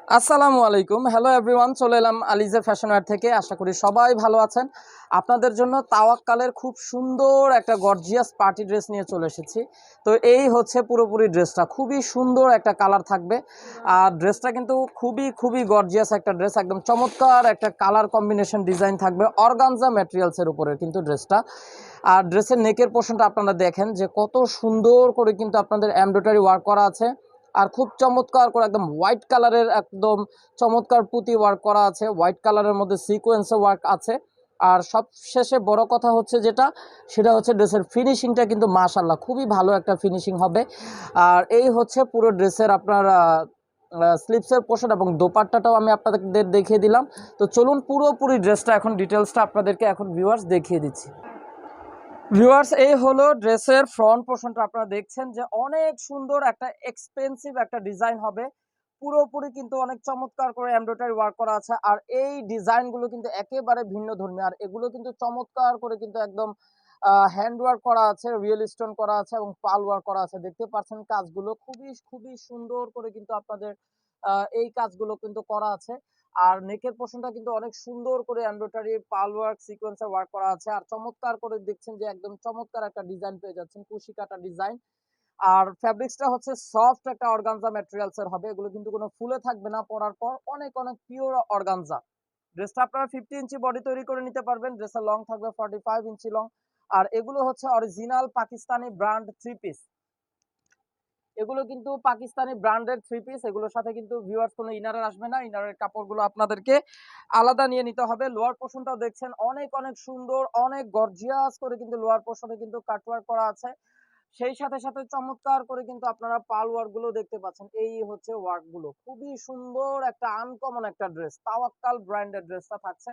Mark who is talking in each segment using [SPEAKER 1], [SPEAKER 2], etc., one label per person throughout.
[SPEAKER 1] আসসালামু আলাইকুম। Hello everyone, চলে এলাম আলিজা ফ্যাশন ওয়্যার থেকে। আশা করি সবাই ভালো আছেন। আপনাদের জন্য তাওয়াক্কালের খুব সুন্দর একটা গর্জিয়াস পার্টি ড্রেস নিয়ে চলে এসেছি। তো এই হচ্ছে পুরোপুরি ড্রেসটা, খুবই সুন্দর একটা কালার থাকবে। আর ড্রেসটা কিন্তু খুবই খুবই গর্জিয়াস একটা ড্রেস, একদম চমৎকার একটা কালার কম্বিনেশন ডিজাইন থাকবে অর্গানজা ম্যাটেরিয়ালসের উপরে কিন্তু ড্রেসটা। আর ড্রেসের নেকের পোর্শনটা আপনারা দেখেন যে কত সুন্দর করে কিন্তু আপনাদের এমব্রয়ডারি ওয়ার্ক করা আছে। আর খুব চমৎকার করে একদম হোয়াইট কালারের একদম চমৎকার পুঁতি ওয়ার্ক করা আছে, হোয়াইট কালারের মধ্যে সিকোয়েন্সে ওয়ার্ক আছে। আর সবশেষে বড় কথা হচ্ছে যেটা, সেটা হচ্ছে ড্রেসের ফিনিশিংটা কিন্তু মাশাআল্লাহ খুবই ভালো একটা ফিনিশিং হবে। আর এই হচ্ছে পুরো ড্রেসের আপনার স্লিপসের পোর্শন এবং দোপাট্টাটাও আমি আপনাদের দেখিয়ে দিলাম। তো চলুন পুরোপুরি ড্রেসটা এখন ডিটেলসটা আপনাদেরকে এখন ভিউয়ার্স দেখিয়ে দিচ্ছি। ভিউয়ার্স, এই হলো ড্রেসের ফ্রন্ট পোর্শনটা। আপনারা দেখছেন যে অনেক সুন্দর একটা এক্সপেন্সিভ একটা ডিজাইন হবে। পুরোপুরি কিন্তু অনেক চমৎকার করে এমব্রয়ডারি ওয়ার্ক করা আছে। আর এই ডিজাইনগুলো কিন্তু একেবারে ভিন্নধর্মী। আর এগুলো কিন্তু চমৎকার করে কিন্তু একদম হ্যান্ড ওয়ার্ক করা আছে, রিয়েল স্টোন করা আছে এবং পাল ওয়ার্ক করা আছে। দেখতে পাচ্ছেন কাজগুলো খুবই খুবই সুন্দর করে কিন্তু আপনাদের এই কাজগুলো কিন্তু করা আছে। আর নেকের পোর্শনটা কিন্তু অনেক সুন্দর করে এমব্রয়ডারি পাল ওয়ার্ক সিকোয়েন্সে ওয়ার্ক করা আছে। আর চমৎকার করে দেখছেন যে একদম চমৎকার একটা ডিজাইন পেয়ে যাচ্ছেন, কুশি কাটা ডিজাইন। আর ফ্যাব্রিক্সটা হচ্ছে সফট একটা অর্গানজা ম্যাটেরিয়ালস এর হবে। এগুলো কিন্তু কোনো ফুলে থাকবে না পরার পর, অনেক অনেক পিওর অর্গানজা। ড্রেসটা আপনারা 50 ইঞ্চি বডি তৈরি করে নিতে পারবেন। ড্রেসের লং থাকবে 45 ইঞ্চি লং। আর এগুলো হচ্ছে original Pakistani brand three piece. এগুলো কিন্তু পাকিস্তানি ব্র্যান্ডের থ্রি পিস। এগুলোর সাথে কিন্তু ভিউয়ার্স কোনো ইনার আসবে না। ইনারের কাপড়গুলো আপনাদেরকে আলাদা নিয়ে নিতে হবে। লোয়ার পোর্শনটাও দেখছেন অনেক অনেক সুন্দর, অনেক গর্জিয়াস করে কিন্তু লোয়ার পোর্শনে কিন্তু কাটওয়ার্ক করা আছে। সেই সাথে সাথে চমৎকার করে কিন্তু আপনারা পাল ওয়ার্ক গুলো দেখতে পাচ্ছেন। এই হচ্ছে ওয়ার্ক গুলো, খুবই সুন্দর একটা আনকমন একটা ড্রেস, তাওয়াক্কাল ব্র্যান্ডের ড্রেসটা থাকছে।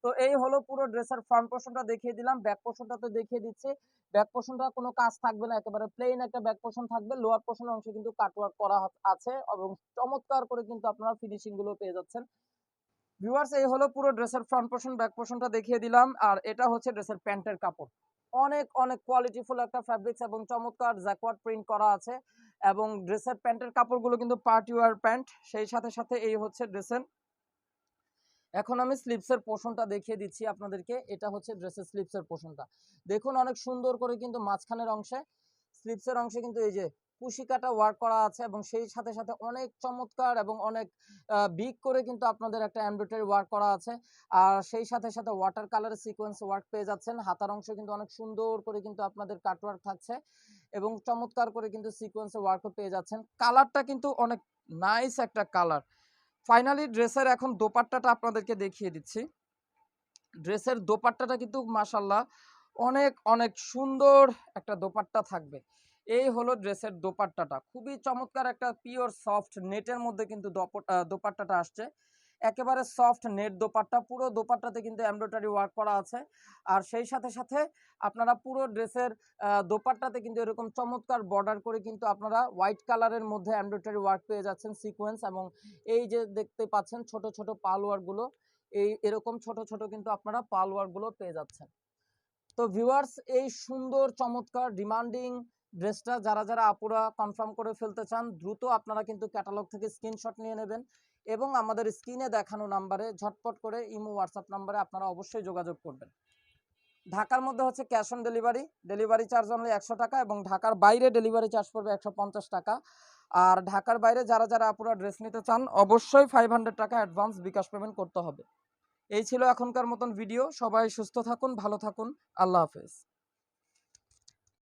[SPEAKER 1] তো এই হলো পুরো ড্রেসের ফ্রন্ট পোর্শনটা দেখিয়ে দিলাম। ব্যাক পোর্শনটা তো দেখিয়ে দিচ্ছি। ব্যাক পোর্শনটা কোনো কাজ থাকবে না, একেবারে প্লেন একটা ব্যাক পোর্শন থাকবে। লোয়ার পোর্শনের অংশে কিন্তু কাটওয়ার্ক করা আছে এবং চমৎকার করে কিন্তু আপনারা ফিনিশিং গুলো পেয়ে যাচ্ছেন। ভিউয়ার্স, এই হলো পুরো ড্রেসের ফ্রন্ট পোর্শন। ব্যাক পোর্শনটা দেখিয়ে দিলাম। আর এটা হচ্ছে ড্রেসের প্যান্টের কাপড়। অনেক অনেক কোয়ালিটিফুল একটা ফ্যাব্রিক্স এবং চমৎকার জ্যাকওয়ার্ড প্রিন্ট করা আছে। এবং ড্রেসের প্যান্টের কাপড়গুলো কিন্তু পার্টি ওয়্যার প্যান্ট। সেই সাথে সাথে এই হচ্ছে ড্রেসের, এখন আমি স্লিপসের পোর্শনটা দেখিয়ে দিচ্ছি আপনাদেরকে। এটা হচ্ছে ড্রেসের স্লিপসের পোর্শনটা। দেখুন অনেক সুন্দর করে কিন্তু মাঝখানের অংশে, স্লিপসের অংশে কিন্তু এই যে কুশি কাটা ওয়ার্ক করা আছে এবং সেই সাথে সাথে অনেক চমৎকার এবং অনেক বিগ করে কিন্তু আপনাদের একটা এমব্রয়ডারি ওয়ার্ক করা আছে। আর সেই সাথে সাথে ওয়াটার কালারের সিকোয়েন্স ওয়ার্ক পেয়ে যাচ্ছেন। হাতার অংশে কিন্তু অনেক সুন্দর করে কিন্তু আপনাদের কাট ওয়ার্ক থাকছে এবং চমৎকার করে কিন্তু সিকোয়েন্সের ওয়ার্কও পেয়ে যাচ্ছেন। কালারটা কিন্তু অনেক নাইস একটা কালার। ফাইনালি ড্রেসের এখন দোপাট্টাটা আপনাদেরকে দেখিয়ে দিচ্ছি। ড্রেসের দোপাট্টাটা কিন্তু মাশাআল্লাহ অনেক অনেক সুন্দর একটা দোপাট্টা থাকবে। এই হলো ড্রেসের দোপাট্টাটা, খুবই চমৎকার একটা পিওর সফট নেটের মধ্যে কিন্তু দোপাট্টাটা আসছে। একেবারে সফট নেট দোপাট্টা, পুরো দোপাট্টাতে কিন্তু এমব্রয়ডারি ওয়ার্ক করা আছে। আর সেই সাথে সাথে আপনারা পুরো ড্রেসের দোপাট্টাতে কিন্তু এরকম চমৎকার বর্ডার করে কিন্তু আপনারা হোয়াইট কালারের মধ্যে এমব্রয়ডারি ওয়ার্ক পেয়ে যাচ্ছেন সিকোয়েন্স। এবং এই যে দেখতে পাচ্ছেন ছোট ছোট পাল ওয়ার্ক গুলো, এরকম ছোট ছোট কিন্তু আপনারা পাল ওয়ার্ক গুলো পেয়ে যাচ্ছেন। তো ভিউয়ার্স, এই সুন্দর চমৎকার ডিমান্ডিং ড্রেসটা যারা যারা আপুরা কনফার্ম করে ফেলতে চান, দ্রুত আপনারা কিন্তু ক্যাটালগ থেকে স্ক্রিনশট নিয়ে নেবেন এবং আমাদের স্ক্রিনে দেখানো নাম্বারে ঝটপট করে ইমো হোয়াটসঅ্যাপ নাম্বারে আপনারা অবশ্যই যোগাযোগ করবেন। ঢাকার মধ্যে হচ্ছে cash on delivery, delivery charge only 100 টাকা এবং ঢাকার বাইরে ডেলিভারি চার্জ পড়বে 150 টাকা। আর ঢাকার বাইরে যারা যারা আপুরা ড্রেস নিতে চান, অবশ্যই 500 টাকা অ্যাডভান্স বিকাশ পেমেন্ট করতে হবে। এই ছিল এখনকার মতন ভিডিও। সবাই সুস্থ থাকুন, ভালো থাকুন। আল্লাহ হাফেজ।